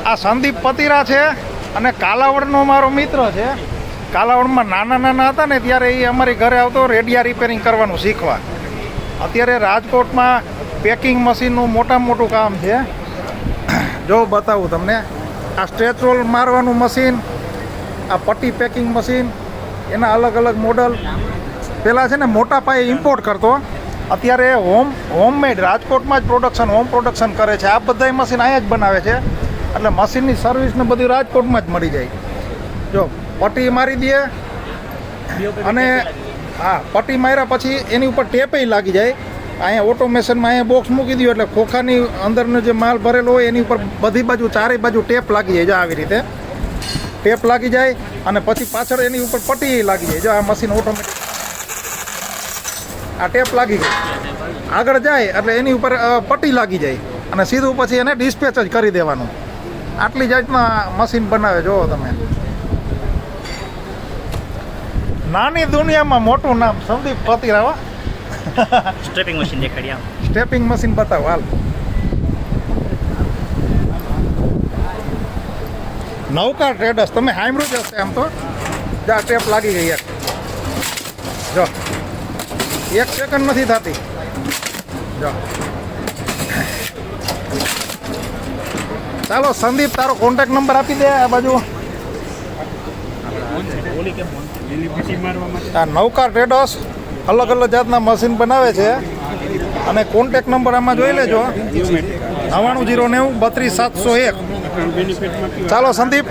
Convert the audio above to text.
આ સંદીપ પતિરા છે અને કાલાવડનો મારો મિત્ર છે. કાલાવડમાં નાના હતા ને ત્યારે એ અમારી ઘરે આવતો રેડિયા રિપેરિંગ કરવાનું શીખવા. અત્યારે રાજકોટમાં પેકિંગ મશીનનું મોટું કામ છે. જો બતાવું તમને, આ સ્ટ્રેચ રોલ મારવાનું મશીન, આ પટ્ટી પેકિંગ મશીન, એના અલગ અલગ મોડલ. પહેલાં છે ને મોટા પાયે ઇમ્પોર્ટ કરતો, અત્યારે હોમમેડ રાજકોટમાં જ હોમ પ્રોડક્શન કરે છે. આ બધા મશીન અહીંયા જ બનાવે છે, એટલે મશીનની સર્વિસ ને બધું રાજકોટમાં જ મળી જાય. જો પટ્ટી મારી દે અને હા, પટ્ટી માર્યા પછી એની ઉપર ટેપે લાગી જાય. અહીંયા ઓટોમેશનમાં અહીંયા બોક્સ મૂકી દો એટલે ખોખાની અંદરનો જે માલ ભરેલો હોય એની ઉપર બધી બાજુ ચારે બાજુ ટેપ લાગી જાય. જો આવી રીતે ટેપ લાગી જાય અને પછી પાછળ એની ઉપર પટ્ટી લાગી જાય. જો આ મશીન ઓટોમેટિક આ ટેપ લાગી ગઈ, આગળ જાય એટલે એની ઉપર પટ્ટી લાગી જાય અને સીધું પછી એને ડિસ્પેચ જ કરી દેવાનું. આટલી જાતના મશીન બનાવે. જુઓ તમે, નાની દુનિયામાં મોટું નામ સંદીપ પતિરા. સ્ટેપિંગ મશીન દેખાડી. સ્ટેપિંગ મશીન બતાવો હાલ. નવકાર ટ્રેડર્સ, તમે સાંભળ્યું જ હશે આમ તો. જા ટેપ લાગી ગઈ એક. જો 1 સેકન્ડ નથી થતી. જો ચાલો સંદીપ, તારો કોન્ટેક્ટ નંબર આપી દે આ બાજુ. આ નવકાર ટ્રેડર્સ અલગ જાતના મશીન બનાવે છે અને કોન્ટેક્ટ નંબર આમાં જોઈ લેજો, 9909 32701. ચાલો સંદીપ.